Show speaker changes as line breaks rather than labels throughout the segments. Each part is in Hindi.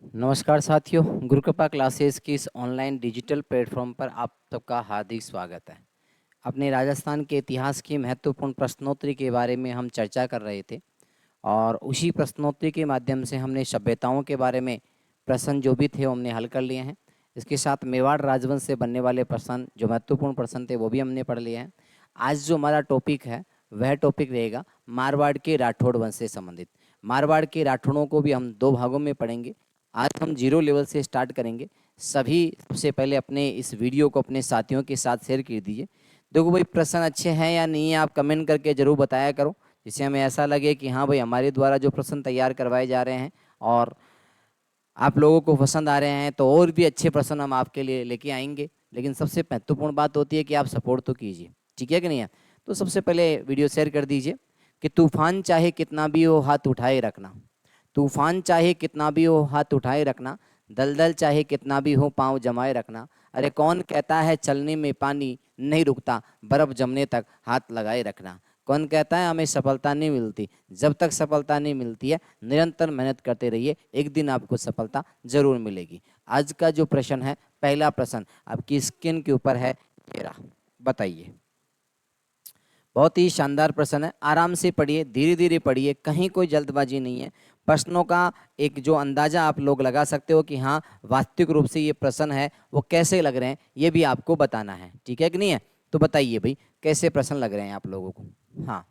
नमस्कार साथियों, गुरु कृपा क्लासेस की इस ऑनलाइन डिजिटल प्लेटफॉर्म पर आप सबका हार्दिक स्वागत है। अपने राजस्थान के इतिहास की महत्वपूर्ण प्रश्नोत्तरी के बारे में हम चर्चा कर रहे थे और उसी प्रश्नोत्तरी के माध्यम से हमने सभ्यताओं के बारे में प्रश्न जो भी थे वो हमने हल कर लिए हैं। इसके साथ मेवाड़ राजवंश से बनने वाले प्रश्न जो महत्वपूर्ण प्रश्न थे वो भी हमने पढ़ लिए हैं। आज जो हमारा टॉपिक है वह टॉपिक रहेगा मारवाड़ के राठौड़ वंश से संबंधित। मारवाड़ के राठौड़ों को भी हम दो भागों में पढ़ेंगे। आज हम जीरो लेवल से स्टार्ट करेंगे। सभी सबसे पहले अपने इस वीडियो को अपने साथियों के साथ शेयर कर दीजिए। देखो भाई, प्रश्न अच्छे हैं या नहीं है आप कमेंट करके ज़रूर बताया करो, जिससे हमें ऐसा लगे कि हाँ भाई, हमारे द्वारा जो प्रश्न तैयार करवाए जा रहे हैं और आप लोगों को पसंद आ रहे हैं तो और भी अच्छे प्रश्न हम आपके लिए लेके आएंगे। लेकिन सबसे महत्वपूर्ण बात होती है कि आप सपोर्ट तो कीजिए, ठीक है कि नहीं है। तो सबसे पहले वीडियो शेयर कर दीजिए कि तूफान चाहे कितना भी हो हाथ उठाए रखना। तूफान चाहे कितना भी हो हाथ उठाए रखना, दलदल चाहे कितना भी हो पाँव जमाए रखना। अरे कौन कहता है चलने में पानी नहीं रुकता, बर्फ जमने तक हाथ लगाए रखना। कौन कहता है हमें सफलता नहीं मिलती, जब तक सफलता नहीं मिलती है निरंतर मेहनत करते रहिए, एक दिन आपको सफलता जरूर मिलेगी। आज का जो प्रश्न है, पहला प्रश्न आपकी स्क्रीन के ऊपर है, ये रहा। बताइए। बहुत ही शानदार प्रश्न है, आराम से पढ़िए, धीरे धीरे पढ़िए, कहीं कोई जल्दबाजी नहीं है। प्रश्नों का एक जो अंदाजा आप लोग लगा सकते हो कि हाँ वास्तविक रूप से ये प्रश्न है वो कैसे लग रहे हैं, ये भी आपको बताना है, ठीक है कि नहीं है। तो बताइए भाई, कैसे प्रश्न लग रहे हैं आप लोगों को। हाँ,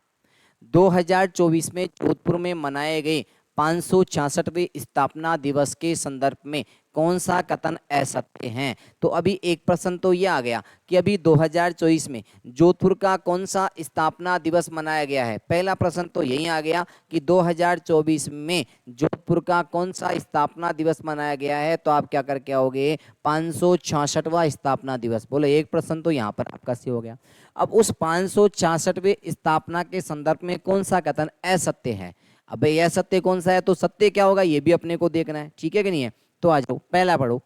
2024 में जोधपुर में मनाए गए 566वें स्थापना दिवस के संदर्भ में कौन सा कथन असत्य है। तो अभी एक प्रश्न तो ये आ गया कि अभी 2024 में जोधपुर का कौन सा स्थापना दिवस मनाया गया है। पहला प्रश्न तो यही आ गया कि 2024 में जोधपुर का कौन सा स्थापना दिवस मनाया गया है। तो आप क्या करके आओगे, 566वां स्थापना दिवस। बोले एक प्रश्न तो यहाँ पर आपका सही हो गया। अब उस 566वें स्थापना के संदर्भ में कौन सा कथन असत्य है। अब यह सत्य कौन सा है, तो सत्य क्या होगा ये भी अपने को देखना है, ठीक है कि नहीं है। तो आ जाओ, पहला पढ़ो।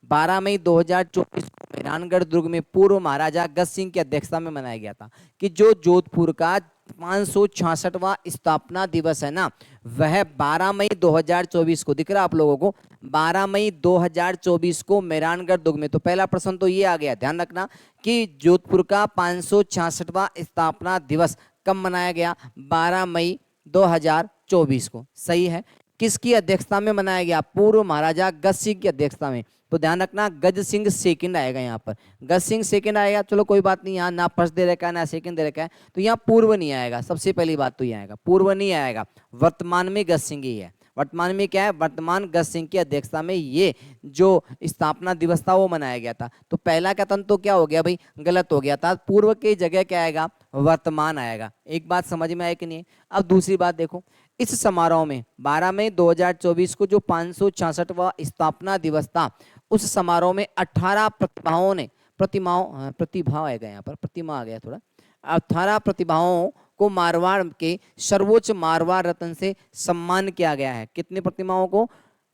12 मई 2024 को मेहरानगढ़ दुर्ग में पूर्व महाराजा गज सिंह की अध्यक्षता में मनाया गया था कि जो जोधपुर का 566वां स्थापना दिवस है ना, वह 12 मई 2024 को, दिख रहा आप लोगों को, 12 मई 2024 को मेहरानगढ़ दुर्ग में। तो पहला प्रश्न तो ये आ गया, ध्यान रखना कि जोधपुर का 566वां स्थापना दिवस कब मनाया गया, 12 मई 2024 को। सही है। किसकी अध्यक्षता में मनाया गया, पूर्व महाराजा गज सिंह की अध्यक्षता में। तो ध्यान रखना गज सिंह सेकंड आएगा यहाँ पर, गज सिंह सेकंड आएगा। चलो कोई बात नहीं, यहाँ ना फर्स्ट दे रखा है ना सेकंड दे रखा है, तो यहाँ पूर्व नहीं आएगा। सबसे पहली बात तो ये आएगा, पूर्व नहीं आएगा, वर्तमान में गज सिंह ही है। वर्तमान में क्या है, वर्तमान गज सिंह की अध्यक्षता में ये जो स्थापना दिवस था वो मनाया गया था। तो पहला कथन तो क्या हो गया भाई, गलत हो गया था। पूर्व की जगह क्या आएगा, वर्तमान आएगा। एक बात समझ में आए कि नहीं। अब दूसरी बात देखो, इस समारोह में 12 मई 2024 को जो 566वां स्थापना दिवस था, उस समारोह में 18 प्रतिभाओं ने, प्रतिभा आएगा यहाँ पर, प्रतिमा आ गया थोड़ा, 18 प्रतिभाओं को मारवाड़ के सर्वोच्च मारवाड़ रत्न से सम्मान किया गया है। कितनी प्रतिमाओं को,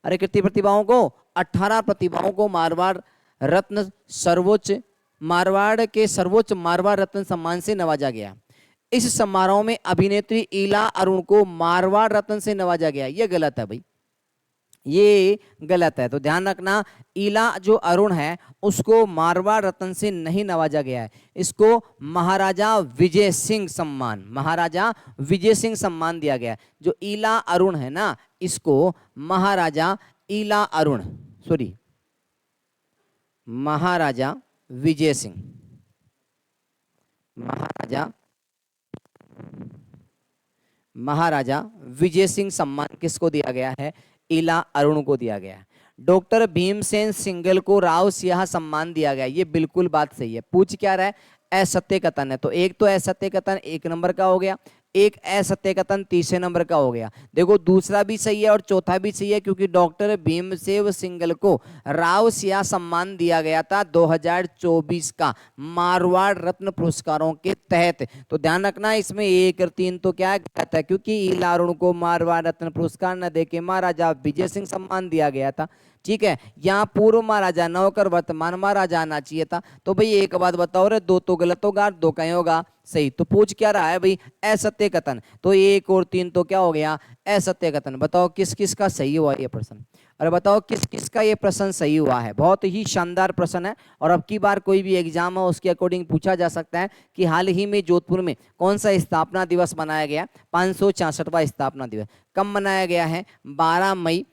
अरे कितनी प्रतिभाओं को, 18 प्रतिभाओं को मारवाड़ रत्न सर्वोच्च, मारवाड़ के सर्वोच्च मारवाड़ रत्न सम्मान से नवाजा गया। इस समारोह में अभिनेत्री इला अरुण को मारवाड़ रत्न से नवाजा गया। ये गलत है भाई, ये गलत है। तो ध्यान रखना, इला जो अरुण है उसको मारवाड़ रत्न से नहीं नवाजा गया है, इसको महाराजा विजय सिंह सम्मान, महाराजा विजय सिंह सम्मान दिया गया है। जो इला अरुण है ना, इसको महाराजा इला अरुण, सॉरी, महाराजा विजय सिंह, महाराजा महाराजा विजय सिंह सम्मान किसको दिया गया है, इला अरुण को दिया गया है। डॉक्टर भीमसेन सिंगल को राव सिंह सम्मान दिया गया। ये बिल्कुल बात सही है। पूछ क्या रहा है, असत्य कथन है, तो एक तो असत्य कथन एक नंबर का हो गया, एक असत्य कथन तीसरे नंबर का हो गया। देखो दूसरा भी सही है और चौथा भी सही है, क्योंकि डॉक्टर भीमसेन सिंगल को राव सिंह सम्मान दिया गया था 2024 का मारवाड़ रत्न पुरस्कारों के तहत। तो ध्यान रखना, इसमें 1 और 3 तो क्या गलत है, क्योंकि इला अरुण को मारवाड़ रत्न पुरस्कार न देके महाराजा विजय सिंह सम्मान दिया गया था, ठीक है, यहाँ पूर्व महाराजा न होकर वर्तमान महाराजा आना चाहिए था। तो भाई एक बात बताओ रे, दो तो गलत होगा, दो कहीं होगा सही। तो पूछ क्या रहा है भाई, असत्य कथन। तो एक और तीन तो क्या हो गया, असत्य कथन। बताओ किस किस का सही हुआ ये प्रश्न, अरे बताओ किस किस का ये प्रश्न सही हुआ है। बहुत ही शानदार प्रश्न है, और अब की बार कोई भी एग्जाम हो उसके अकॉर्डिंग पूछा जा सकता है कि हाल ही में जोधपुर में कौन सा स्थापना दिवस मनाया गया। 566वां स्थापना दिवस कब मनाया गया है, 12 मई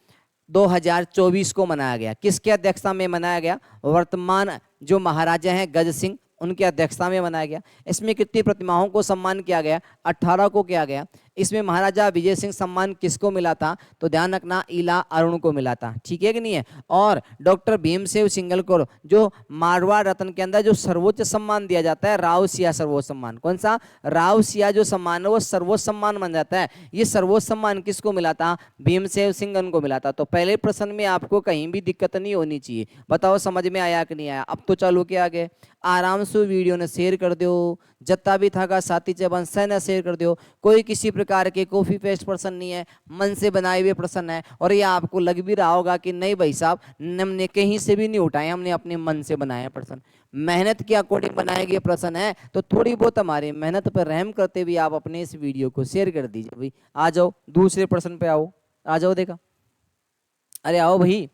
2024 को मनाया गया। किसके अध्यक्षता में मनाया गया, वर्तमान जो महाराजा हैं गज सिंह उनकी अध्यक्षता में मनाया गया। इसमें कितनी प्रतिमाओं को सम्मान किया गया, 18 को किया गया। इसमें महाराजा विजय सिंह सम्मान किसको मिला था, तो ध्यान रखना इला अरुण को मिला था, ठीक है कि नहीं है। और डॉक्टर भीमसेन सिंघल को जो मारवाड़ रत्न के अंदर जो सर्वोच्च सम्मान दिया जाता है, राव सिया सर्वोच्च सम्मान, कौन सा, राव सिया जो सम्मान है वो सर्वोच्च सम्मान बन जाता है। ये सर्वोच्च सम्मान किसको मिला था, भीमसेन सिंघल को मिला था। तो पहले प्रश्न में आपको कहीं भी दिक्कत नहीं होनी चाहिए। बताओ समझ में आया कि नहीं आया। अब तो चलो के आगे आराम से वीडियो ने शेयर कर दो, जत्ता भी था साथी चबन से न शेयर कर दो। कोई किसी प्रकार के कॉपी पेस्ट प्रश्न नहीं है, मन से बनाए हुए प्रश्न है। और ये आपको लग भी रहा होगा कि नहीं भाई साहब हमने कहीं से भी नहीं उठाए, हमने अपने मन से बनाए प्रश्न, मेहनत के अकॉर्डिंग बनाए गए प्रश्न है। तो थोड़ी बहुत हमारी मेहनत पर रहम करते हुए आप अपने इस वीडियो को शेयर कर दीजिए। भाई आ जाओ दूसरे प्रश्न पे आओ, आ जाओ देखा, अरे आओ भाई।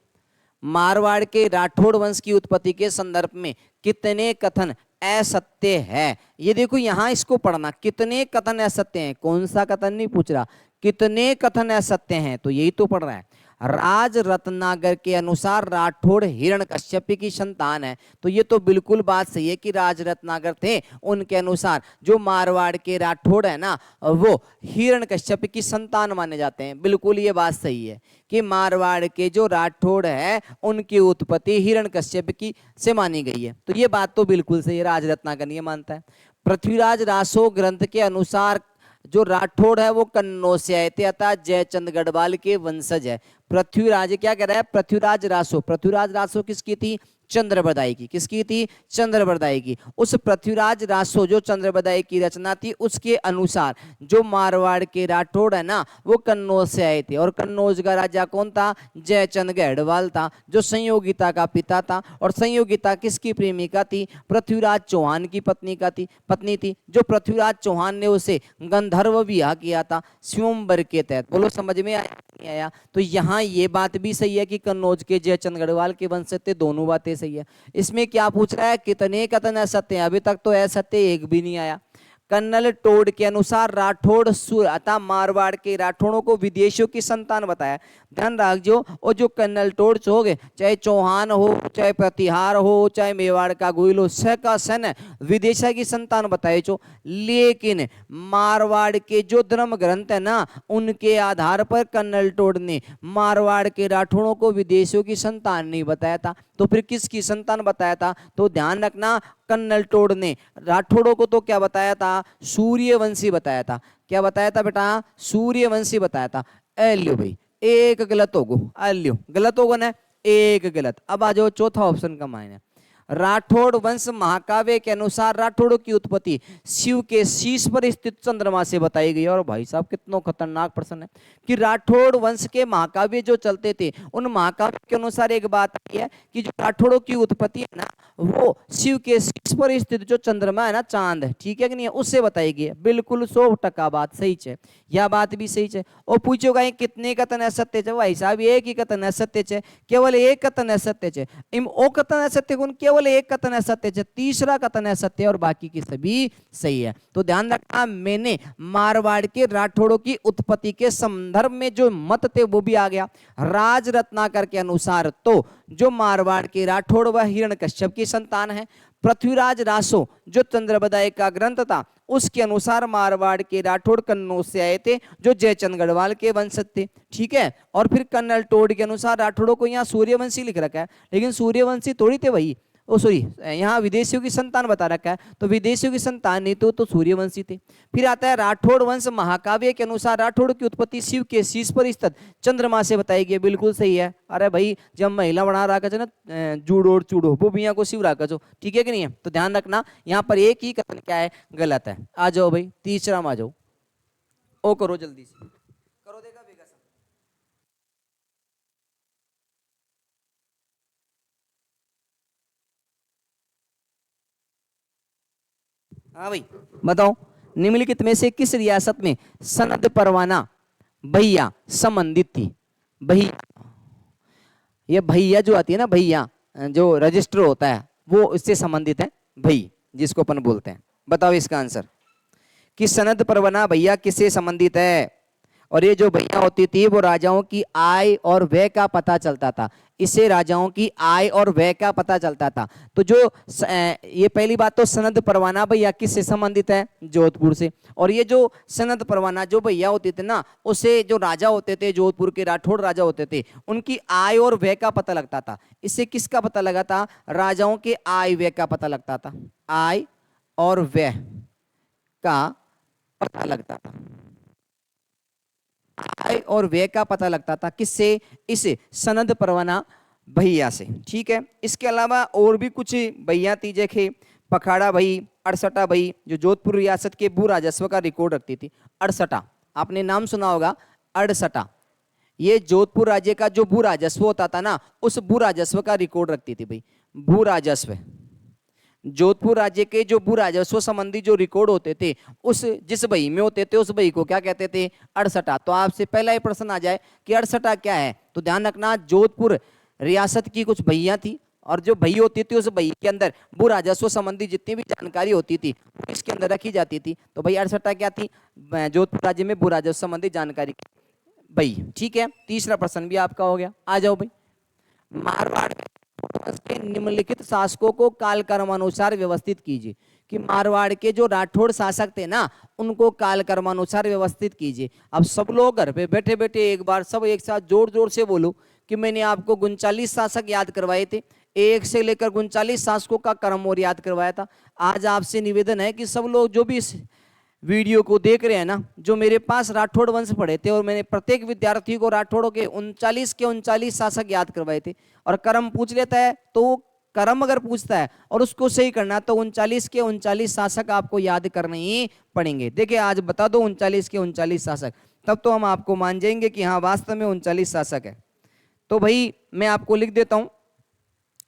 मारवाड़ के राठौड़ वंश की उत्पत्ति के संदर्भ में कितने कथन असत्य है, ये देखो यहां इसको पढ़ना, कितने कथन असत्य हैं। कौन सा कथन नहीं पूछ रहा, कितने कथन असत्य हैं, तो यही तो पढ़ रहा है। राज रत्नागर के अनुसार राठौड़ हिरण्यकश्यप की संतान है। तो ये तो बिल्कुल बात सही है कि राज रत्नागर थे, उनके अनुसार जो मारवाड़ के राठौड़ है ना वो हिरण्यकश्यप की संतान माने जाते हैं। बिल्कुल ये बात सही है कि मारवाड़ के जो राठौड़ है उनकी उत्पत्ति हिरण्यकश्यप की से मानी गई है। तो ये बात तो बिल्कुल सही है, राज रत्नाकर ये मानता है। पृथ्वीराज रासो ग्रंथ के अनुसार जो राठौड़ है वो कन्नौज से आए थे, अतः जयचंद गढ़वाल के वंशज है। पृथ्वीराज क्या कह रहा है, पृथ्वीराज रासो, पृथ्वीराज रासो किसकी थी, चंद्रबरदाई की। किसकी थी, चंद्रबरदाई की। उस पृथ्वीराज रासो जो चंद्रबरदाई की रचना थी उसके अनुसार जो मारवाड़ के राठौड़ है ना वो कन्नौज से आए थे। और कन्नौज का राजा कौन था, जयचंद गढ़वाल था, जो संयोगिता का पिता था। और संयोगिता किसकी प्रेमिका थी, पृथ्वीराज चौहान की पत्नी थी। जो पृथ्वीराज चौहान ने उसे गंधर्व विवाह किया था स्वयंवर के तहत। बोलो समझ में आया नहीं आया। तो यहाँ ये बात भी सही है कि कन्नौज के जयचंद गढ़वाल के वंश थे, दोनों बातें सही है। इसमें क्या पूछ रहा है, कितने कथन असत्य हैं, अभी तक तो असत्य एक भी नहीं आया। कर्नल टोड के अनुसार राठौड़ सुर अतः मारवाड़ के राठौड़ों को विदेशियों की संतान बताया। ध्यान रखियो, और जो कर्नल टोड हो गए, चाहे चौहान हो, चाहे प्रतिहार हो, चाहे मेवाड़ का गोइल हो, स का सन विदेशा की संतान बताए चो। लेकिन मारवाड़ के जो धर्म ग्रंथ है ना उनके आधार पर कर्नल टोड ने मारवाड़ के राठौड़ों को विदेशियों की संतान नहीं बताया था। तो फिर किसकी संतान बताया था, तो ध्यान रखना कर्नल टोड ने राठौड़ों को तो क्या बताया था, सूर्यवंशी बताया था। क्या बताया था बेटा, सूर्यवंशी बताया था। एलियो भाई एक गलत होगो, एलियो गलत होगा ना, एक गलत। अब आ जाओ चौथा ऑप्शन का मायने, राठौड़ वंश महाकाव्य के अनुसार राठौड़ों की उत्पत्ति शिव के शीश पर स्थित चंद्रमा से बताई गई। और भाई साहब कितना खतरनाक प्रश्न है कि राठौड़ वंश के महाकाव्य जो चलते थे उन महाकाव्य के अनुसार एक बात आई है कि जो राठौड़ों की उत्पत्ति है ना वो शिव के शीश पर स्थित जो चंद्रमा है ना, चांद है, ठीक है कि नहीं है, उससे बताई गई है। बिल्कुल 100% बात सही है, यह बात भी सही है। और पूछोगा कितने कथन असत्य है, भाई साहब एक ही कथन असत्य है, केवल एक कथन असत्य है। ओ कथन असत्य कौन, केवल एक कथन असत्य है, तीसरा कथन असत्य और बाकी की सभी सही है। तो ध्यान रखना मैंने मारवाड़ के राठौड़ों की उत्पत्ति के संदर्भ में जो मत थे वो भी आ गया। राज रत्नाकर के अनुसार तो जो मारवाड़ के राठौड़ वह हिरण्यकश्यप की संतान है। पृथ्वीराज रासो जो चंद्रबरदाई का ग्रंथ था उसके अनुसार मारवाड़ के राठौड़ कन्नौज से आए थे जो जयचंद गढ़वाल के वंशज थे, ठीक है। और फिर कर्नल टोड के अनुसार राठौड़ों को यहाँ सूर्यवंशी लिख रखा है, लेकिन सूर्यवंशी थोड़ी थे भाई, ओ सॉरी यहाँ विदेशियों की संतान बता रखा है, तो विदेशियों की संतान नहीं तो सूर्यवंशी थे। फिर आता है राठौड़ वंश महाकाव्य के अनुसार राठौड़ की उत्पत्ति शिव के शीश पर स्थित चंद्रमा से बताई गई। बिल्कुल सही है। अरे भाई जब महिला बना रखा ना जूड़ो और चूड़ो वो भी यहाँ को शिव रखा, ठीक है कि नहीं है। तो ध्यान रखना यहाँ पर एक ही कथन क्या है, गलत है। आ जाओ भाई तीसरा में आ जाओ, ओ करो जल्दी से करो, देखा हाँ भाई बताओ, निम्नलिखित में से किस रियासत में सनद परवाना भैया संबंधित थी? भैया, ये भैया जो आती है ना, भैया जो रजिस्टर होता है वो इससे संबंधित है, भई जिसको अपन बोलते हैं। बताओ इसका आंसर कि सनद परवाना भैया किससे संबंधित है? और ये जो भैया होती थी वो राजाओं की आय और व्यय का पता चलता था, इससे राजाओं की आय और व्यय का पता चलता था। तो जो ये पहली बात तो सनद परवाना भैया किससे संबंधित है? जोधपुर से। और ये जो सनद परवाना जो भैया होते थे ना, उससे जो राजा होते थे, जोधपुर के राठौड़ राजा होते थे, उनकी आय और व्यय का पता लगता था। इससे किसका पता लगा था? राजाओं के आय व्यय का पता लगता था, आय और व्यय का पता लगता था, आय और व्यय का पता लगता था। किससे? इस सनद परवाना भैया से। ठीक है, इसके अलावा और भी कुछ भैया थी, जैसे पखाड़ा भई, अड़सठा भई, जो जोधपुर रियासत के भू राजस्व का रिकॉर्ड रखती थी। अड़सठा, आपने नाम सुना होगा, अड़सठा। ये जोधपुर राज्य का जो भू राजस्व होता था ना, उस भू राजस्व का रिकॉर्ड रखती थी भाई। भू राजस्व, जोधपुर राज्य के जो भू राजस्व संबंधी जो रिकॉर्ड होते थे, उस जिस बही में होते थे उस बही को क्या कहते थे? अड़सठा। तो आपसे पहला ही प्रश्न आ जाए कि अड़सठा क्या है, तो ध्यान रखना, जोधपुर रियासत की कुछ भैया थी, और जो भई होती थी उस भई के अंदर भू राजस्व संबंधी जितनी भी जानकारी होती थी इसके अंदर रखी जाती थी। तो भाई अड़सठा क्या थी? जोधपुर राज्य में भू राजस्व संबंधी जानकारी भई। ठीक है, तीसरा प्रश्न भी आपका हो गया। आ जाओ भाई, मारवाड़ के निम्नलिखित शासकों को कालक्रमानुसार व्यवस्थित कीजिए। कि मारवाड़ के जो राठौड़ शासक थे ना, उनको कालक्रमानुसार व्यवस्थित कीजिए। अब सब लोग घर पे बैठे बैठे एक बार सब एक साथ जोर जोर से बोलो कि मैंने आपको 39 शासक याद करवाए थे, एक से लेकर 39 शासकों का क्रम और याद करवाया था। आज आपसे निवेदन है कि सब लोग जो भी इस वीडियो को देख रहे हैं ना, जो मेरे पास राठौड़ वंश पढ़े थे, और मैंने प्रत्येक विद्यार्थी को राठौड़ों के 39 शासक याद करवाए थे, और क्रम पूछ लेता है तो क्रम अगर पूछता है और उसको सही करना, तो 39 शासक आपको याद करने ही पड़ेंगे। देखिए आज बता दो 39 शासक, तब तो हम आपको मान जाएंगे कि हाँ वास्तव में 39 शासक है। तो भाई मैं आपको लिख देता हूं।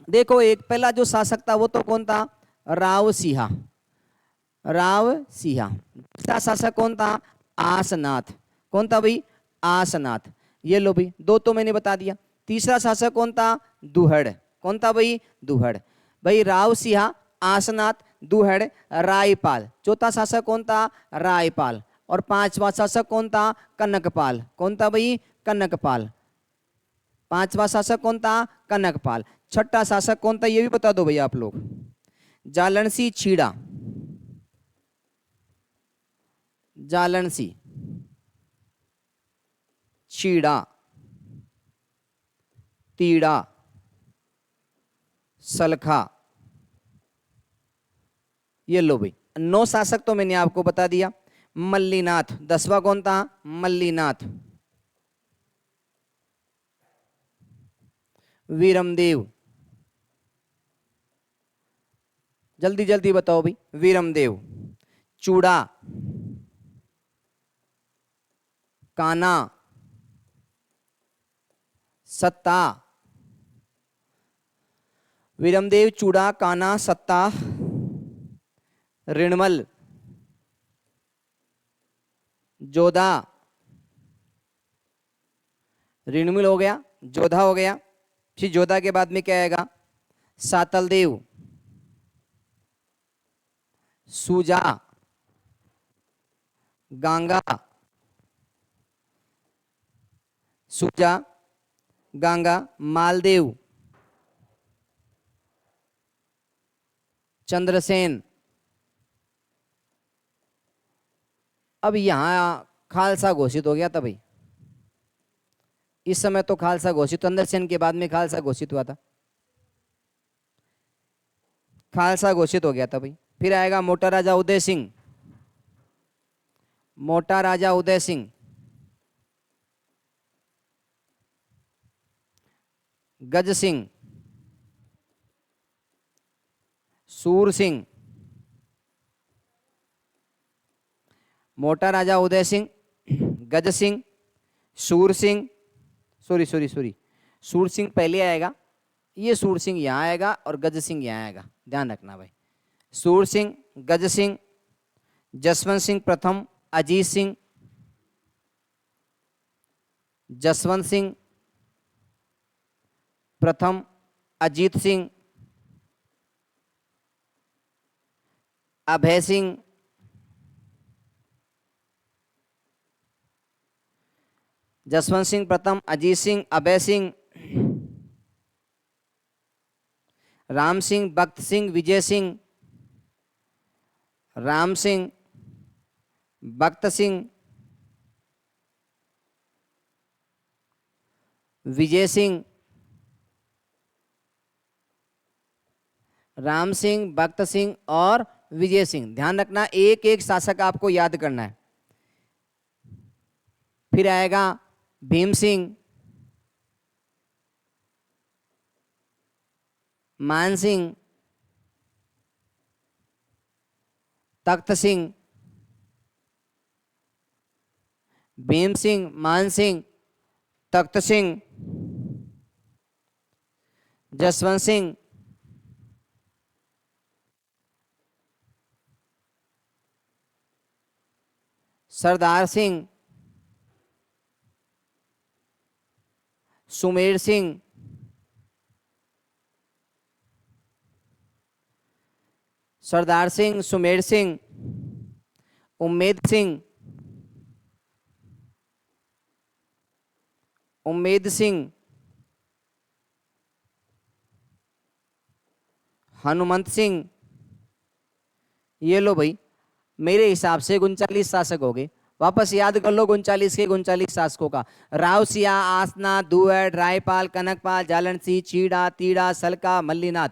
देखो, एक पहला जो शासक था वो तो कौन था? राव सिंहा, राव सिंहा। दूसरा शासक कौन था? आसनाथ। कौन था भाई? आसनाथ। ये लो भाई, दो तो मैंने बता दिया। तीसरा शासक कौन था? दुहड़। कौन था भाई? दुहड़। भाई राव सिंहा, आसनाथ, दुहड़, रायपाल। चौथा शासक कौन था? रायपाल। और पांचवा शासक कौन था? कनकपाल। कौन था भाई? कनकपाल। पांचवा शासक कौन था? कनकपाल। छठा शासक कौन था ये भी बता दो भाई आप लोग। जालनसी छीड़ा, जालनसी छीड़ा, तीड़ा, सलखा। ये लो भाई, 9 शासक तो मैंने आपको बता दिया। मल्लीनाथ, 10वां कौन था? मल्लीनाथ। वीरमदेव, जल्दी जल्दी बताओ भाई। वीरमदेव। चूड़ा, काना, सत्ता। वीरमदेव, चूड़ा, काना, सत्ता, ऋणमल, जोधा। ऋणमल हो गया, जोधा हो गया। फिर जोधा के बाद में क्या आएगा? सातलदेव, सूजा, गांगा, सूजा, गांगा, मालदेव, चंद्रसेन। अब यहां खालसा घोषित हो गया था भाई। इस समय तो खालसा घोषित, चंद्रसेन के बाद में खालसा घोषित हुआ था। खालसा घोषित हो गया था भाई। फिर आएगा मोटा राजा उदय सिंह, मोटा राजा उदय सिंह, गज सिंह, सूर सिंह। मोटा राजा उदय सिंह, गज सिंह, सूर सिंह, सॉरी सॉरी सॉरी, सूर सिंह पहले आएगा, ये सूर सिंह यहां आएगा और गज सिंह यहां आएगा, ध्यान रखना भाई। सूर सिंह, गज सिंह, जसवंत सिंह प्रथम, अजीत सिंह, जसवंत सिंह प्रथम, अजीत सिंह, अभय सिंह, जसवंत सिंह प्रथम, अजीत सिंह, अभय सिंह, राम सिंह, भक्त सिंह, विजय सिंह, राम सिंह, भक्त सिंह, विजय सिंह, राम सिंह, भक्त सिंह और विजय सिंह। ध्यान रखना, एक एक शासक आपको याद करना है। फिर आएगा भीम सिंह, मान सिंह, तख्त सिंह, भीम सिंह, मान सिंह, तख्त सिंह, जसवंत सिंह, सरदार सिंह, सुमेर सिंह, सरदार सिंह, सुमेर सिंह, उम्मेद सिंह, उम्मेद सिंह, हनुमंत सिंह। ये लो भाई, मेरे हिसाब से 39 शासक हो गए। वापस याद कर लो 39 के 39 शासकों का। रावसिया, आसना, दुहड़, रायपाल, कनकपाल, जालनसी, चीड़ा, तीड़ा, सलका, मल्लीनाथ,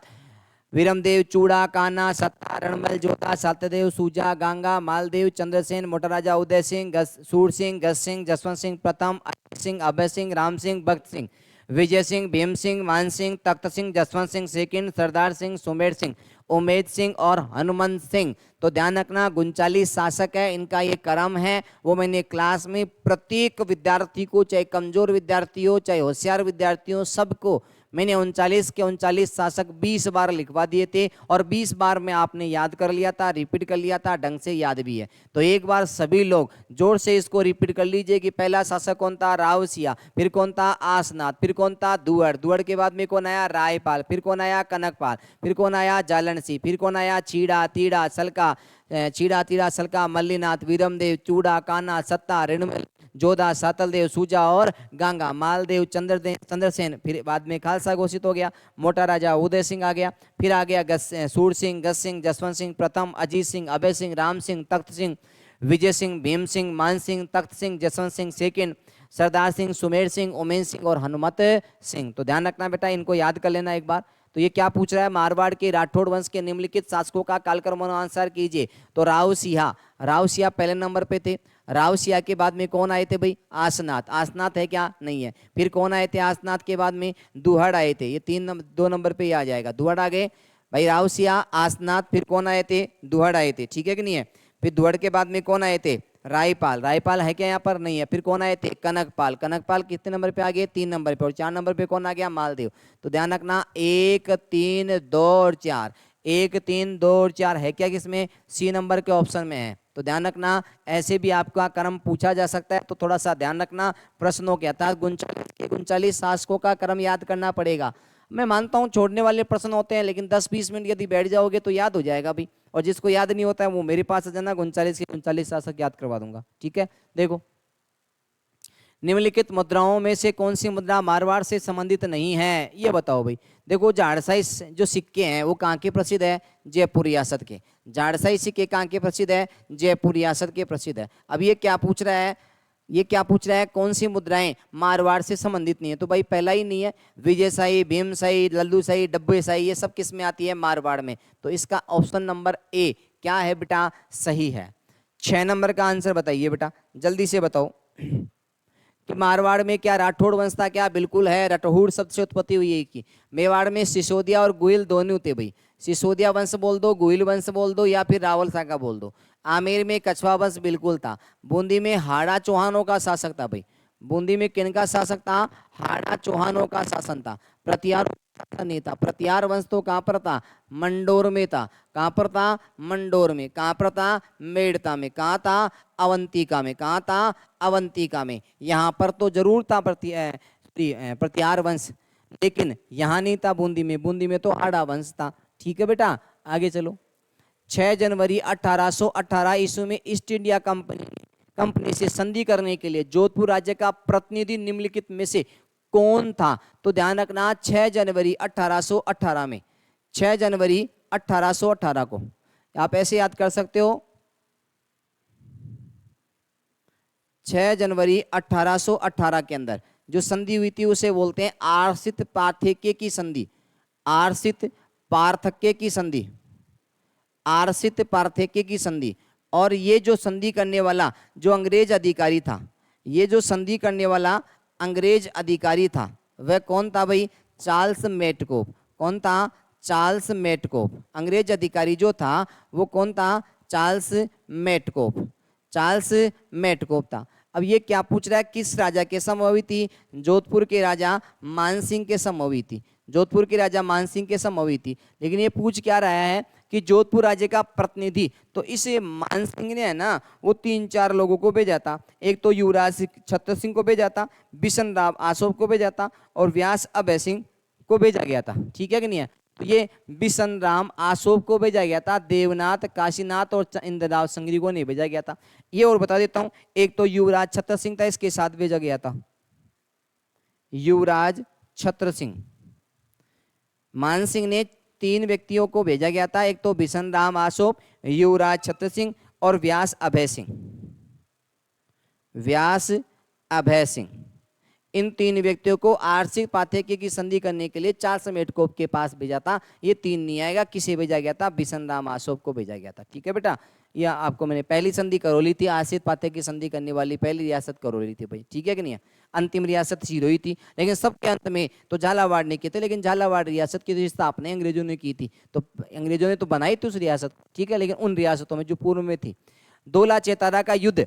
वीरमदेव, चूड़ा, कान्हा, सत्ता, रणमल, जोधा, सत्यदेव, सूजा, गंगा, मालदेव, चंद्रसेन, मोटराजा, उदय सिंह, सूर सिंह, गज सिंह, जसवंत सिंह प्रथम, अजीत सिंह, अभय सिंह, राम सिंह, भक्त सिंह, विजय सिंह, भीम सिंह, मान सिंह, तख्त सिंह, जसवंत सिंह सेकंड, सरदार सिंह, सुमेर सिंह, उमेद सिंह और हनुमंत सिंह। तो ध्यान रखना 39 शासक है, इनका ये क्रम है। वो मैंने क्लास में प्रत्येक विद्यार्थी को, चाहे कमजोर विद्यार्थी हो चाहे होशियार विद्यार्थी हो, सबको मैंने 39 के 39 शासक 20 बार लिखवा दिए थे और 20 बार में आपने याद कर लिया था, रिपीट कर लिया था, ढंग से याद भी है। तो एक बार सभी लोग जोर से इसको रिपीट कर लीजिए कि पहला शासक कौन था? रावसिया। फिर कौन था? आसनाथ। फिर कौन था? दुहड़। दुहड़ के बाद में कौन आया? रायपाल। फिर कौन आया? कनकपाल। फिर कौन आया? जालनसी। फिर कौन आया? चीड़ा, तीड़ा, सलका, चीड़ा, तीड़ा, सलका, मल्लीनाथ, वीरमदेव, चूड़ा, कान्हा, सत्ता, रेणुमल, जोधा, सातलदेव, सूजा और गंगा, मालदेव, चंद्रसेन। फिर बाद में खालसा घोषित हो गया, मोटा राजा उदय सिंह आ गया। फिर आ गया सूर सिंह, गज सिंह, जसवंत सिंह प्रथम, अजीत सिंह, अभय सिंह, राम सिंह, तख्त सिंह, विजय सिंह, भीम सिंह, मान सिंह, तख्त सिंह, जसवंत सिंह सेकंड, सरदार सिंह, सुमेर सिंह, उमेश सिंह और हनुमत सिंह। तो ध्यान रखना बेटा, इनको याद कर लेना एक बार। तो ये क्या पूछ रहा है? मारवाड़ के राठौड़ वंश के निम्नलिखित शासकों का कालक्रमानुसार कीजिए। तो रावसिया, रावसिया पहले नंबर पे थे। रावसिया के बाद में कौन आए थे भाई? आसनाथ। आसनाथ है क्या? नहीं है। फिर कौन आए थे आसनाथ के बाद में? दुहड़ आए थे। ये 2 नंबर पे ही आ जाएगा, दुहड़ आ गए भाई। रावसिया, आसनाथ, फिर कौन आए थे? दुहड़ आए थे। ठीक है कि नहीं है? फिर दुहड़ के बाद में कौन आए थे? रायपाल। रायपाल है क्या यहाँ पर? नहीं है। फिर कौन आए थे? कनकपाल। कनकपाल कितने नंबर पे आ गए? 3 नंबर पे। और 4 नंबर पे कौन आ गया? मालदेव। तो ध्यान रखना 1 3 2 और 4, 1 3 2 और 4 है क्या? किसमें? सी नंबर के ऑप्शन में है। तो ध्यान रखना, ऐसे भी आपका क्रम पूछा जा सकता है, तो थोड़ा सा ध्यान रखना प्रश्नों के। अर्थात 39 शासकों का क्रम याद करना पड़ेगा। मैं मानता हूँ छोड़ने वाले प्रश्न होते हैं, लेकिन 10-20 मिनट यदि बैठ जाओगे तो याद हो जाएगा भी। और जिसको याद नहीं होता है वो मेरे पास आ जाना, 39 के 39 शासक याद करवा दूंगा। ठीक है, देखो निम्नलिखित मुद्राओं में से कौन सी मुद्रा मारवाड़ से संबंधित नहीं है? ये बताओ भाई। देखो झाड़साई जो सिक्के हैं वो कहाँ के प्रसिद्ध है? जयपुर रियासत के। झाड़साई सिक्के कहाँ के प्रसिद्ध है? जयपुर रियासत के प्रसिद्ध है। अब ये क्या पूछ रहा है? ये क्या पूछ रहा है? कौन सी मुद्राएं मारवाड़ से संबंधित नहीं है? तो भाई पहला ही नहीं है। विजयशाही, भीमशाही, लल्लूशाही, डब्बेशाही, ये सब किस में आती है? मारवाड़ में। तो इसका ऑप्शन नंबर ए क्या है बेटा? सही है। 6 नंबर का आंसर बताइए बेटा, जल्दी से बताओ कि मारवाड़ में क्या राठौड़ वंश था? क्या बिल्कुल है, राठौड़ शब्द से उत्पत्ति हुई है की। मेवाड़ में सिसोदिया और गुहिल दोनों थे भाई। सिसोदिया वंश बोल दो, गुहिल वंश बोल दो, या फिर रावल शाखा बोल दो। आमेर में कछवा वंश बिल्कुल था। बूंदी में हाड़ा चौहानों का शासक था भाई। बूंदी में किनका शासक था? हाड़ा चौहानों का शासन था। प्रतिहार नहीं था। प्रत्यार वंश तो कहाँ पर था? मंडोर में था। कहाँ पर था? मंडोर में। कहाँ पर था? मेड़ता में। कहाँ था? अवंतिका में। कहाँ था? अवंतिका में। यहाँ पर तो जरूर था प्रत्यार वंश, लेकिन यहाँ नहीं था बूंदी में। बूंदी में तो आड़ा वंश था। ठीक है बेटा, आगे चलो। 6 जनवरी 1818 ईस्वी में ईस्ट इंडिया कंपनी से संधि करने के लिए जोधपुर राज्य का प्रतिनिधि निम्नलिखित में से कौन था? तो ध्यान रखना, 6 जनवरी 1818 में, 6 जनवरी 1818 को आप ऐसे याद कर सकते हो। 6 जनवरी 1818 के अंदर जो संधि हुई थी उसे बोलते हैं आर्षित पार्थक्य की संधि। आर्षित पार्थक्य की संधि। आर्षित पार्थक्य की संधि। और ये जो संधि करने वाला जो अंग्रेज अधिकारी था, ये जो संधि करने वाला अंग्रेज अधिकारी था, वह कौन था भाई? चार्ल्स मेटकोफ। कौन था? चार्ल्स मेटकोफ। अंग्रेज अधिकारी जो था वो कौन था? चार्ल्स मेटकोफ। चार्ल्स मेटकोफ था। अब ये क्या पूछ रहा है? किस राजा के समय हुई थी? जोधपुर के राजा मानसिंह के समय हुई थी। जोधपुर के राजा मानसिंह के समय हुई थी। लेकिन ये पूछ क्या रहा है कि जोधपुर राज्य का प्रतिनिधि, तो इस मानसिंह ने है ना वो 3-4 लोगों को भेजा था। एक तो युवराज छत्र सिंह को भेजा था, बिशन राव आसोप को भेजा था, और व्यास अभय सिंह को भेजा गया था। ठीक है कि नहीं है? तो ये बिशन राम आसोप को भेजा गया था, देवनाथ, काशीनाथ और इंद्रराव संगरी को नहीं भेजा गया था। ये और बता देता हूं, एक तो युवराज छत्र सिंह था, इसके साथ भेजा गया था युवराज छत्र सिंह। मान सिंह ने 3 व्यक्तियों को भेजा गया था, एक तो बिशन राम आसोप, युवराज छत्र सिंह और व्यास अभय सिंह। व्यास अभय सिंह, इन 3 व्यक्तियों को आर्षिक पार्थक्य की संधि करने के लिए चार्ल्स मेटकोफ के पास भेजा था। ये 3 नहीं आएगा, किसे भेजा गया था? बिशन राम आसोप को भेजा गया था। ठीक है बेटा, यह आपको मैंने पहली संधि करौली थी, आर्षिक पार्थक्य की संधि करने वाली पहली रियासत करौली थी भाई। ठीक है कि नहीं है? अंतिम रियासत सिरोही थी, लेकिन सबके अंत में तो झालावाड़ ने किए थे। लेकिन झालावाड़ रियासत की स्थापना अंग्रेजों ने की थी, तो अंग्रेजों ने तो बनाई थी उस रियासत। ठीक है, लेकिन उन रियासतों में जो पूर्व में थी। दोला चेतारा का युद्ध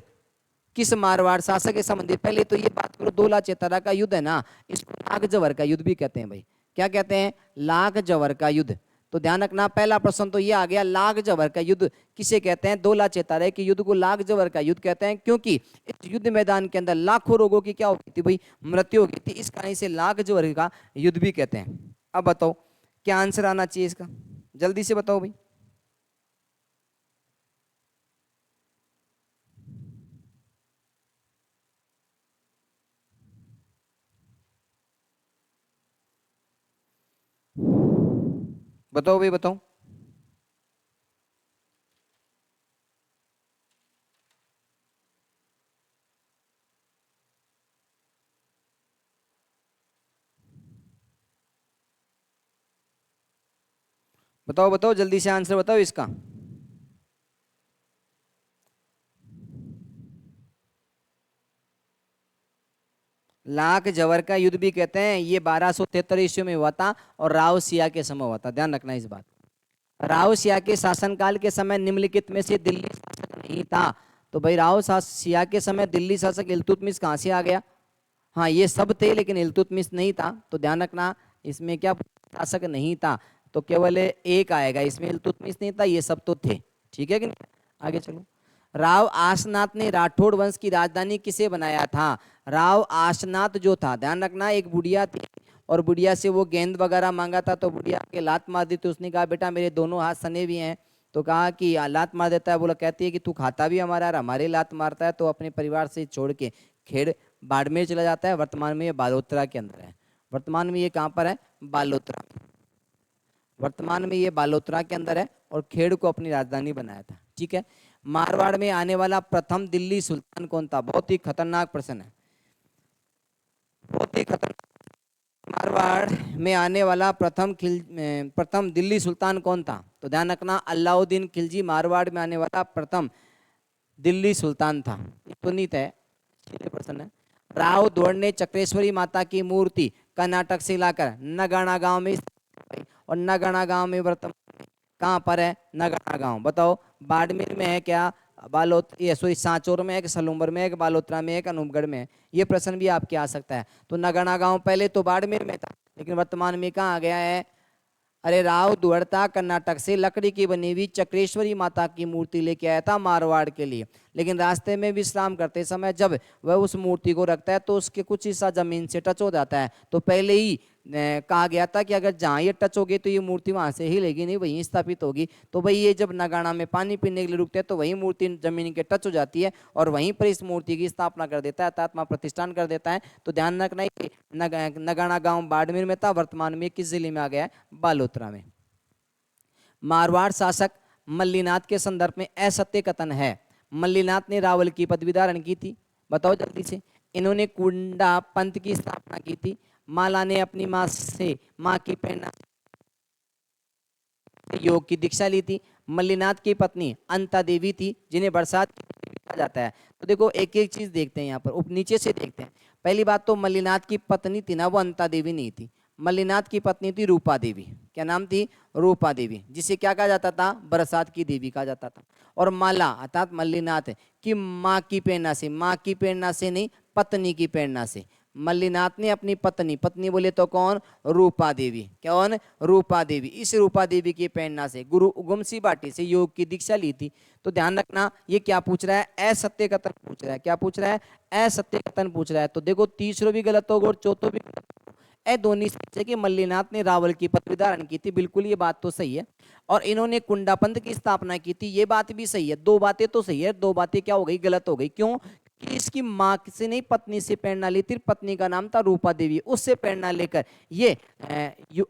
किस मारवाड़ शासक के संबंधित? पहले तो ये बात करो, दोला चेतारा का युद्ध है ना, इसको लाख जवर का युद्ध भी कहते हैं भाई। क्या कहते हैं? लाख जवर का युद्ध। तो ध्यान रखना, पहला प्रश्न तो ये आ गया, लाख जवर का युद्ध किसे कहते हैं? दोला चेतारे के युद्ध को लाख जवर का युद्ध कहते हैं, क्योंकि इस युद्ध मैदान के अंदर लाखों लोगों की क्या हो गई थी भाई? मृत्यु हो गई थी। इस कारण से लाख जवर का युद्ध भी कहते हैं। अब बताओ क्या आंसर आना चाहिए इसका? जल्दी से बताओ भाई। बताओ भाई, बताओ। बताओ बताओ जल्दी से आंसर बताओ इसका। लाख जवर का युद्ध भी कहते हैं। ये 1273 ईस्वी में हुआ था और राव सिया के समय हुआ था। ध्यान रखना इस बात। राव सिया के शासनकाल के समय निम्नलिखित में से दिल्ली शासक नहीं था। तो भाई राव सिया के समय दिल्ली शासक इल्तुतमिश कहाँ से आ गया? हाँ, ये सब थे लेकिन इल्तुतमिश नहीं था। तो ध्यान रखना, इसमें क्या शासक नहीं था, तो केवल एक आएगा। इसमें इल्तुतमिश नहीं था, ये सब तो थे। ठीक है कि नहीं? आगे चलो। राव आसनाथ ने राठौड़ वंश की राजधानी किसे बनाया था? राव आसनाथ जो था, ध्यान रखना, एक बुढ़िया थी और बुढ़िया से वो गेंद वगैरह मांगा था, तो बुढ़िया के लात मार दी। तो उसने कहा बेटा मेरे दोनों हाथ सने भी हैं। तो कहा कि लात मार देता है। बोला, कहती है कि तू खाता भी हमारा और हमारे लात मारता है। तो अपने परिवार से छोड़ के खेड़ बाड़मेर चला जाता है। वर्तमान में ये बालोतरा के अंदर है। वर्तमान में ये कहाँ पर है? बालोतरा। वर्तमान में ये बालोतरा के अंदर है और खेड़ को अपनी राजधानी बनाया था। ठीक है। मारवाड़ में आने वाला प्रथम दिल्ली सुल्तान कौन था? बहुत ही खतरनाक प्रश्न है, बहुत ही खतरनाक। मारवाड़ में आने वाला प्रथम दिल्ली सुल्तान कौन था? तो ध्यान रखना, अलाउद्दीन खिलजी मारवाड़ में आने वाला प्रथम दिल्ली सुल्तान था। ये तो नहीं है, सीधे प्रश्न है। राव द्वड़ ने चक्रेश्वरी माता की मूर्ति कर्नाटक से लाकर नगाना गांव में, और नगाना गांव में वर्तमान कहाँ पर है? नगाना गांव। बताओ, बाड़मेर में है क्या? ये सॉरी सांचौर में है कि सलूम्बर में है कि बालोतरा में है कि अनूपगढ़ में है? ये प्रश्न भी आपके आ सकता है। तो नगाना गांव पहले तो बाड़मेर में था, लेकिन वर्तमान में कहाँ आ गया है? अरे राव दुहड़ता कर्नाटक से लकड़ी की बनी हुई चक्रेश्वरी माता की मूर्ति लेके आया था मारवाड़ के लिए, लेकिन रास्ते में विश्राम करते समय जब वह उस मूर्ति को रखता है तो उसके कुछ हिस्सा जमीन से टच हो जाता है। तो पहले ही कहा गया था कि अगर जहाँ ये टच होगी तो ये मूर्ति वहां से हिलेगी नहीं, वहीं स्थापित होगी। तो भाई ये जब नगाड़ा में पानी पीने के लिए रुकते हैं तो वही मूर्ति जमीन के टच हो जाती है और वहीं पर इस मूर्ति की स्थापना कर देता है, आत्मा प्रतिष्ठान कर देता है। तो ध्यान रखना, नगाड़ा गांव बाड़मेर में था, वर्तमान में किस जिले में आ गया है? बालोतरा में। मारवाड़ शासक मल्लीनाथ के संदर्भ में असत्य कथन है। मल्लीनाथ ने रावल की पदवी धारण की थी, बताओ जल्दी से। इन्होंने कुंडा पंथ की स्थापना की थी। माला ने अपनी माँ की प्रेरणा योग की दीक्षा ली थी। मल्लीनाथ की पत्नी अंता देवी थी, जिन्हें बरसात कहा जाता है। तो देखो एक एक चीज देखते हैं यहाँ पर, नीचे से देखते हैं। पहली बात तो मल्लीनाथ की पत्नी थी ना, वो अंता देवी नहीं थी। मल्लीनाथ की पत्नी थी रूपा देवी। क्या नाम थी? रूपा देवी, जिसे क्या कहा जाता था? बरसात की देवी कहा जाता था। और माला अर्थात मल्लीनाथ की माँ की प्रेरणा से, माँ की प्रेरणा से नहीं, पत्नी की प्रेरणा से मल्लीनाथ ने अपनी पत्नी बोले तो कौन? रूपा देवी। कौन? रूपा देवी। इस रूपा देवी की प्रेरणा से गुरु उगमसी बाटी से योग की दीक्षा ली थी। तो ध्यान रखना, ये क्या पूछ रहा है? असत्य कथन पूछ रहा है। क्या पूछ रहा है? असत्य कथन पूछ रहा है। तो देखो तीसरा भी गलत होगा और चौथा भी गलत होगा। दोनों सच है कि मल्लीनाथ ने रावल की पदवी धारण की थी, बिल्कुल ये बात तो सही है। और इन्होंने कुंडा पंथ की स्थापना की थी, ये बात भी सही है। दो बातें तो सही है, दो बातें क्या हो गई? गलत हो गई। क्यों? कि इसकी माँ से नहीं, पत्नी से प्रेरणा ली थी। पत्नी का नाम था रूपा देवी, उससे प्रेरणा लेकर ये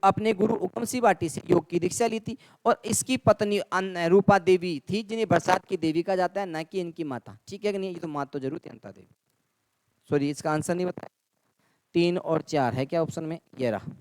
अपने गुरु उगमसी बाटी से योग की दीक्षा ली थी। और इसकी पत्नी रूपा देवी थी, जिन्हें बरसात की देवी कहा जाता है, ना कि इनकी माता। ठीक है कि नहीं? ये तो माता तो जरूर थी अंता देवी। सॉरी, इसका आंसर नहीं बताया। 3 और 4 है क्या ऑप्शन में? ये रहा।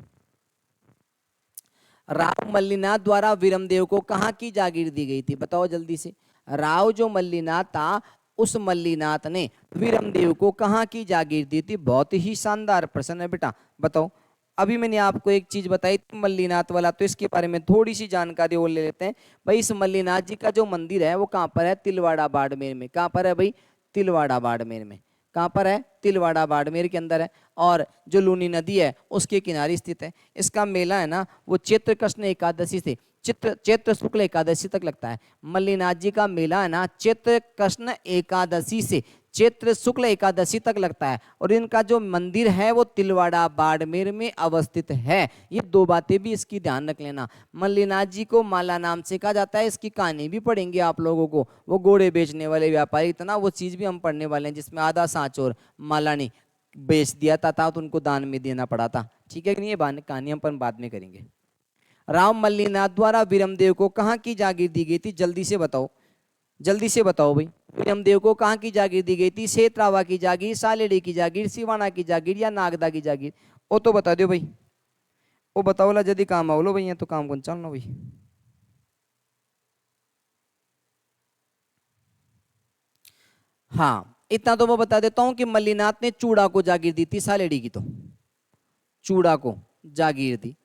राव मल्लीनाथ द्वारा वीरमदेव को कहाँ की जागीर दी गई थी? बताओ जल्दी से। राव जो मल्लीनाथ था, उस मल्लीनाथ ने वीरमदेव को कहाँ की जागीर दी थी? बहुत ही शानदार प्रश्न है बेटा, बताओ। अभी मैंने आपको एक चीज बताई थी मल्लीनाथ वाला, तो इसके बारे में थोड़ी सी जानकारी और ले लेते हैं। भाई इस मल्लीनाथ जी का जो मंदिर है वो कहाँ पर है? तिलवाड़ा बाड़मेर में। कहाँ पर है भाई? तिलवाड़ा बाड़मेर में। कहाँ पर है? तिलवाड़ा बाड़मेर के अंदर है। और जो लूनी नदी है उसके किनारे स्थित है। इसका मेला है ना, वो चैत्र कृष्ण एकादशी से चैत्र शुक्ल एकादशी तक लगता है। मल्लीनाथ जी का मेला है ना, चैत्र कृष्ण एकादशी से चैत्र शुक्ल एकादशी तक लगता है। और इनका जो मंदिर है वो तिलवाड़ा बाड़मेर में अवस्थित है। ये दो बातें भी इसकी ध्यान रख लेना। मल्लीनाथ जी को माला नाम से कहा जाता है। इसकी कहानी भी पढ़ेंगे आप लोगों को। वो घोड़े बेचने वाले व्यापारी इतना, वो चीज भी हम पढ़ने वाले हैं जिसमें आधा सांच और माला ने बेच दिया था, तो उनको दान में देना पड़ा था। ठीक है कि नहीं? ये कहानी हम बाद में करेंगे। राव मल्लीनाथ द्वारा वीरमदेव को कहाँ की जागीर दी गई थी? जल्दी से बताओ, जल्दी से बताओ भाई। वीरमदेव को कहाँ की जागीर दी गई थी? सेतरावा की जागीर, सालेड़ी की जागीर, सिवाना की जागीर या नागदा की जागीर? वो तो बता दो भाई, वो बताओ ला, यदि काम आओ भाई, तो काम कौन चलना भाई। हाँ, इतना तो मैं बता देता हूं कि मल्लीनाथ ने चूड़ा को जागीर दी थी, सालेड़ी की तो चूड़ा को जागीर दी।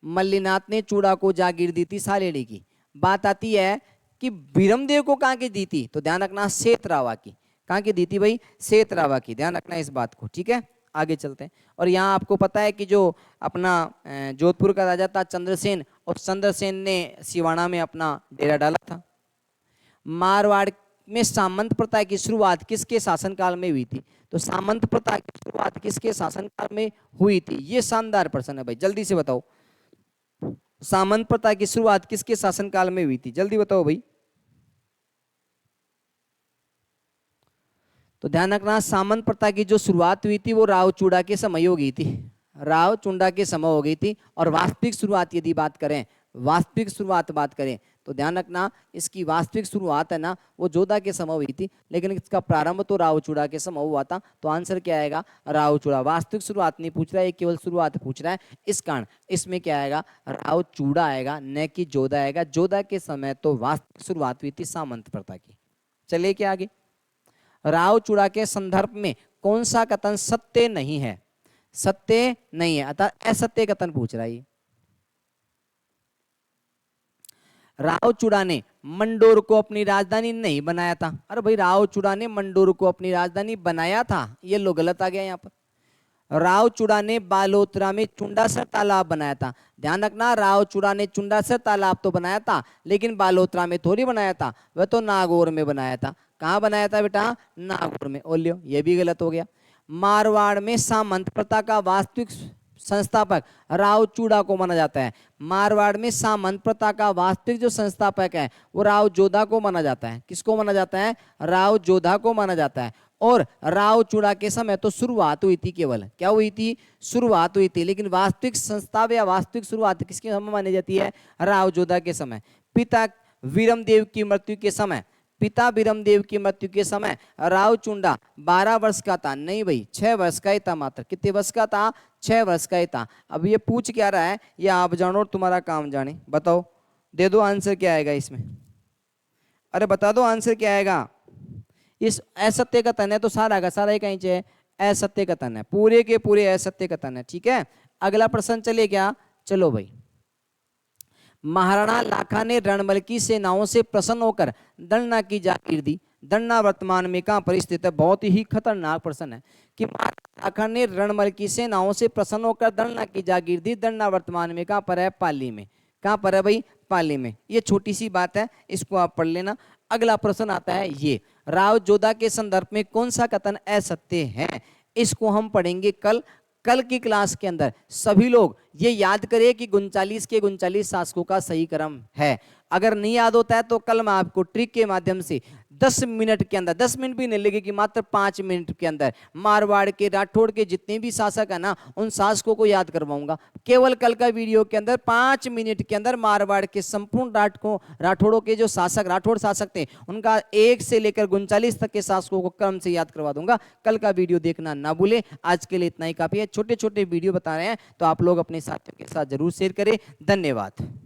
मल्लीनाथ ने चूड़ा को जागीर दी थी, सालेड़ी की। बात आती है कि वीरमदेव को कहाँ की दी थी, तो ध्यान रखना सेतरावा की। कहाँ की दी थी भाई? सेतरावा की। ध्यान रखना इस बात को, ठीक है? आगे चलते हैं। और यहाँ आपको पता है कि जो अपना जोधपुर का राजा था चंद्रसेन, और चंद्रसेन ने सिवाना में अपना डेरा डाला था। मारवाड़ में सामंत प्रथा की शुरुआत किसके शासनकाल में हुई थी? तो सामंत प्रथा की शुरुआत किसके शासनकाल में हुई थी? ये शानदार प्रश्न है भाई, जल्दी से बताओ। सामंत प्रथा की शुरुआत किसके शासनकाल में हुई थी? जल्दी बताओ भाई। तो ध्यान रखना, सामंत प्रथा की जो शुरुआत हुई थी वो राव चूड़ा के समय हो गई थी। राव चुंडा के समय हो गई थी। और वास्तविक शुरुआत यदि बात करें, वास्तविक शुरुआत बात करें, तो ध्यान रखना इसकी वास्तविक शुरुआत है ना, वो जोधा के समय हुई थी, लेकिन इसका प्रारंभ तो राव चूड़ा के समय हुआ था। तो आंसर क्या आएगा? राव चूड़ा। वास्तविक शुरुआत नहीं पूछ रहा है, केवल शुरुआत पूछ रहा है। इस कारण इसमें क्या आएगा? राव चूड़ा आएगा, न कि जोधा आएगा। जोधा के समय तो वास्तविक शुरुआत हुई थी सामंत प्रथा की। चलिए क्या आगे। राव चूड़ा के संदर्भ में कौन सा कथन सत्य नहीं है? सत्य नहीं है, अर्थात असत्य कथन पूछ रहा है। राव चूड़ा ने मंडोर को अपनी राजधानी नहीं बनाया था। अरे भाई, राव चूड़ा ने मंडोर को अपनी राजधानी बनाया था, ये लो गलत आ गया यहाँ पर। रावचूड़ा ने बालोतरा में चुंडासर तालाब बनाया था। ध्यान रखना, रावचूड़ा ने चुंडासर तालाब तो बनाया था, लेकिन बालोतरा में थोड़ी बनाया था, वह तो नागौर में बनाया था। कहाँ बनाया था बेटा? नागौर में। ओलियो, ये भी गलत हो गया। मारवाड़ में सामंत प्रथा का वास्तविक संस्थापक रावचूड़ा को माना जाता है। मारवाड़ में सामंत प्रथा का वास्तविक जो संस्थापक है वो राव जोधा को माना जाता है। किसको माना जाता है? राव जोधा को माना जाता है। और रावचूड़ा के समय तो शुरुआत हुई थी, केवल क्या हुई थी? शुरुआत हुई थी, लेकिन वास्तविक संस्था या वास्तविक शुरुआत किसके समय मानी जाती है? राव जोधा के समय। पिता वीरमदेव की मृत्यु के समय, पिता बीरमदेव की मृत्यु के समय रावचुंडा 12 वर्ष का था। नहीं भाई, 6 वर्ष का ही था मात्र। कितने वर्ष का था? 6 वर्ष का ही था। अब ये पूछ क्या रहा है, या आप जानो और तुम्हारा काम जाने। बताओ, दे दो आंसर क्या आएगा इसमें। अरे बता दो आंसर क्या आएगा। इस असत्य कथन है तो सारा का सारा ही कहीं से असत्य कथन है, पूरे के पूरे असत्य कथन है। ठीक है, अगला प्रश्न चले क्या? चलो भाई। महाराणा लाखा ने रणबल की सेनाओं से प्रसन्न होकर दंडना की जागीर दी। दंडना वर्तमान में कहां पर स्थित है? बहुत ही खतरनाक प्रश्न है कि महाराणा लाखा ने रणबल की सेनाओं से प्रसन्न होकर दंडना की जागीर दी। दंडना वर्तमान में कहां पर है? पाली में। कहां पर है भाई? पाली में। ये छोटी सी बात है, इसको आप पढ़ लेना। अगला प्रश्न आता है ये, राव जोधा के संदर्भ में कौन सा कथन असत्य है? इसको हम पढ़ेंगे कल। कल की क्लास के अंदर सभी लोग ये याद करें कि 39 के 39 शासकों का सही क्रम है। अगर नहीं याद होता है तो कल मैं आपको ट्रिक के माध्यम से 10 मिनट के अंदर, 10 मिनट भी नहीं लगेगी, मात्र 5 मिनट के अंदर मारवाड़ के राठौड़ के जितने भी शासक है ना, उन शासकों को याद करवाऊंगा। केवल कल का वीडियो के अंदर 5 मिनट के अंदर मारवाड़ के संपूर्ण राठौड़ों के जो शासक, राठौड़ शासक थे, उनका 1 से लेकर 39 तक के शासकों को क्रम से याद करवा दूंगा। कल का वीडियो देखना ना भूले। आज के लिए इतना ही काफी है। छोटे छोटे वीडियो बता रहे हैं तो आप लोग अपने साथियों के साथ जरूर शेयर करें। धन्यवाद।